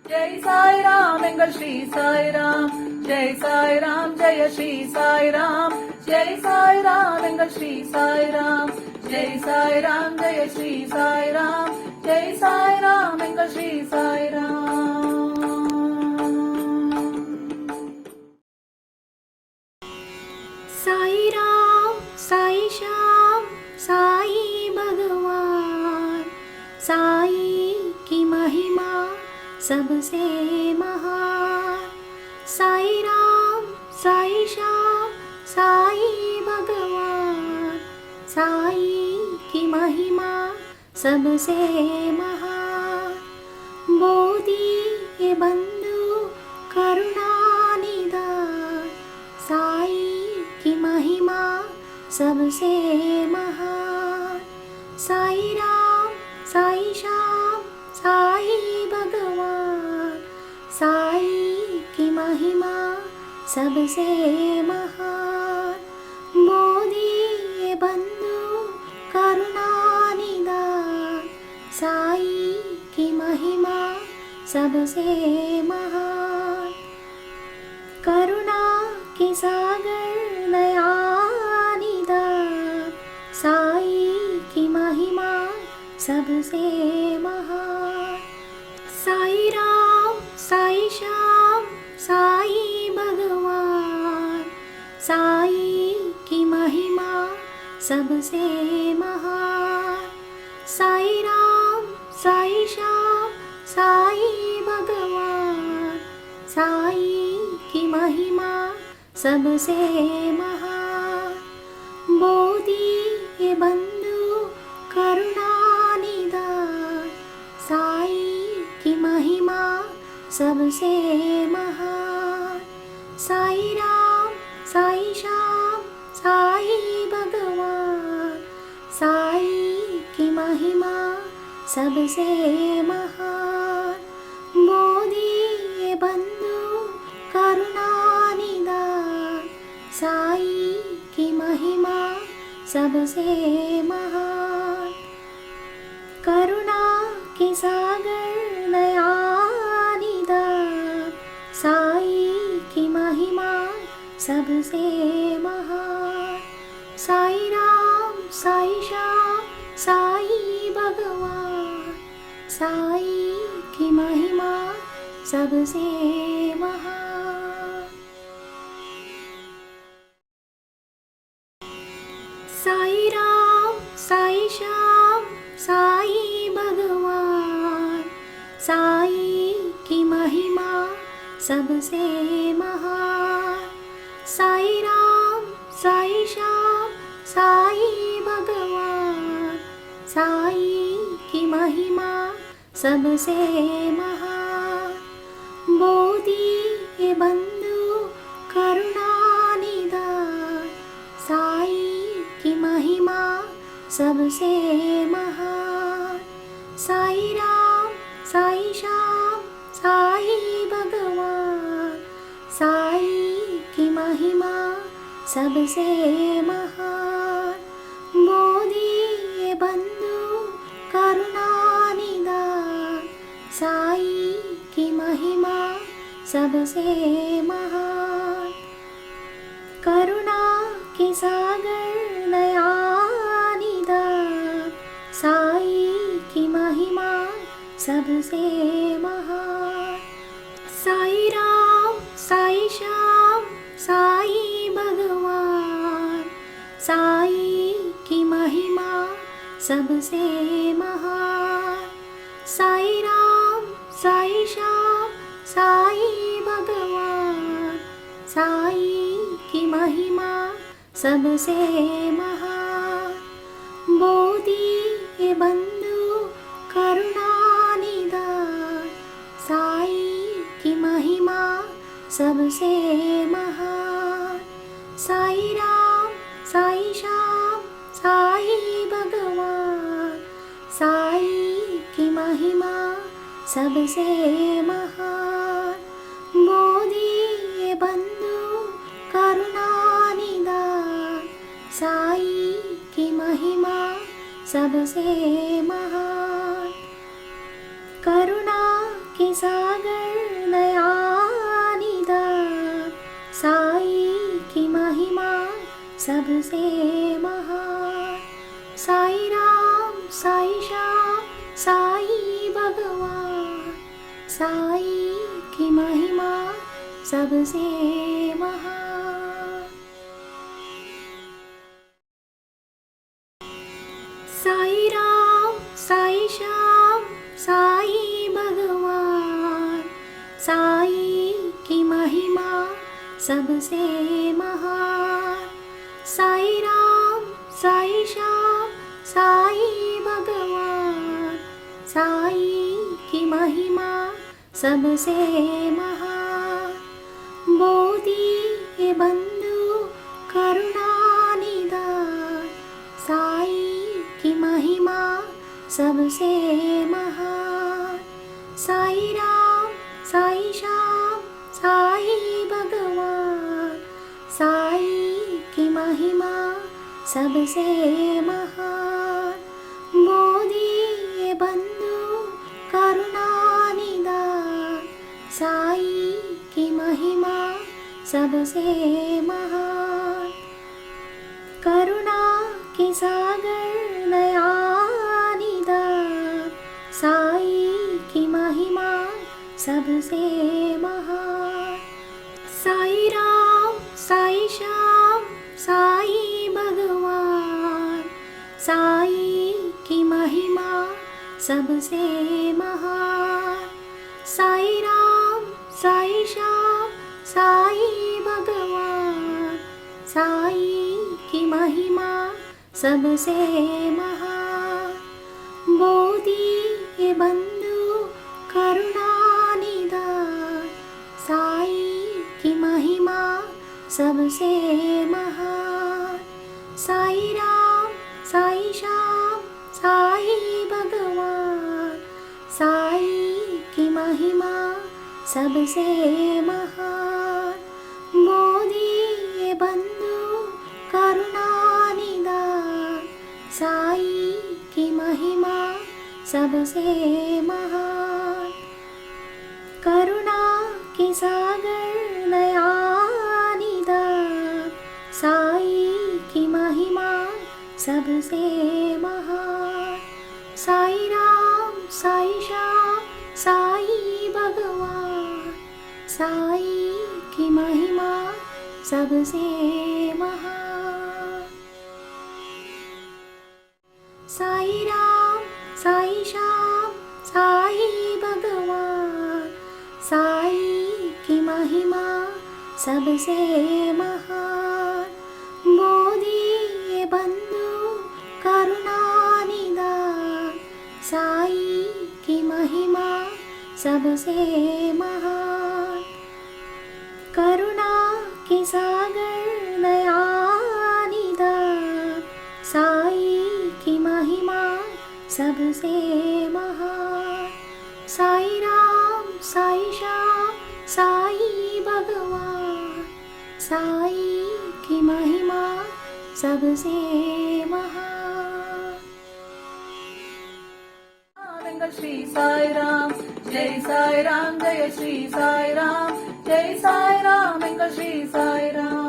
जय साई राम एंगल श्री साई राम, जय साई राम जय श्री साई राम, जय साई राम एंगल श्री साई राम, जय साई राम जय श्री साई राम, जय साई राम एंगल श्री साई राम। साई राम साई श्याम साई भगवान, साई की महिमा सबसे महान। साई राम साई श्याम साई भगवान, साई की महिमा सबसे महान। बोधि के बंधु करुणानिधान, साई की महिमा सबसे महान। साई राम साई श्याम साई भगवान, साई की महिमा सबसे महान। बोधि बंधु करुणानिधान, साई की महिमा सबसे महान। करुणा के सागर दयानिधान, साई की महिमा सबसे महान। साई राम साई श्याम साई भगवान, साई की महिमा सबसे महान। साई राम साई श्याम साई भगवान, साई की महिमा सबसे महान। बोधि बंधु करुणानिधान, साई की महिमा सबसे महान। साई राम साई श्याम साई भगवान, साई की महिमा सबसे महान। बोधि बंधु करुणानिधान, साई की महिमा सबसे महान। करुणा के सागर दयानिधान, साई की महिमा सबसे महान। साई राम साई श्याम साई भगवान, साई की महिमा सबसे महान। साई राम साई श्याम साई भगवान, साई की महिमा सबसे महान। साई राम साई श्याम साई भगवान, साई की महिमा सबसे महान। बोधि बंधु करुणानिधान, साई की महिमा सबसे महान। साई राम साई श्याम साई भगवान, साई की महिमा सबसे महान। बोधि बंधु करुणानिधान, साई की महिमा सबसे महान। करुणा के सागर दयानिधान, साई की महिमा सबसे महान। साई राम साई श्याम साई भगवान, साई की महिमा सबसे महान। साई राम साई श्याम साई भगवान, साई की महिमा सबसे महान। बोधि बंधु करुणानिधान, साई की महिमा सबसे महान। साई राम साई श्याम साई भगवान, साई की महिमा सबसे महान। बोधि बंधु करुणानिधान, साई की महिमा सबसे महान। करुणा के सागर सबसे महान। साई राम साई श्याम साई भगवान, साई की महिमा सबसे महान। साई राम साई श्याम साई भगवान, साई की महिमा सबसे महान। साई राम साई श्याम साई भगवान, साई की महिमा सबसे महान। बोधि बंधु करुणानिधान, साई की महिमा सबसे महान। साई राम साई श्याम साई भगवान, साई की महिमा सबसे महान। बोधि बंधु करुणानिधान, साई की महिमा सबसे महान। करुणा के सागर दया निधान, साई की महिमा सबसे महान। साई राम साई श्याम साई भगवान, साई की महिमा सबसे महान। साई राम साई श्याम साई भगवान, साई की महिमा सबसे महान। बोधि बंधु करुणानिधान, साई की महिमा सबसे महान। साई राम साई श्याम साई भगवान, साई की महिमा सबसे महान। बोधि बंधु करुणानिधान, साई की महिमा सबसे महान। करुणा के सागर दया निधान, साई की महिमा सबसे महान। साई राम साई श्याम साई भगवान, साई की महिमा सबसे महान। साई राम साई श्याम साई भगवान, साई की महिमा सबसे महान। बोधि बंधु करुणानिधान, साई की महिमा सबसे महान। करुणा के सागर दया निधान, साई की महिमा सबसे महान। साई राम साई श्याम साई भगवान, साई की महिमा सबसे महान। एंगल श्री साई राम, जय साई राम, जय श्री साई राम, जय साई राम, एंगल श्री साई राम।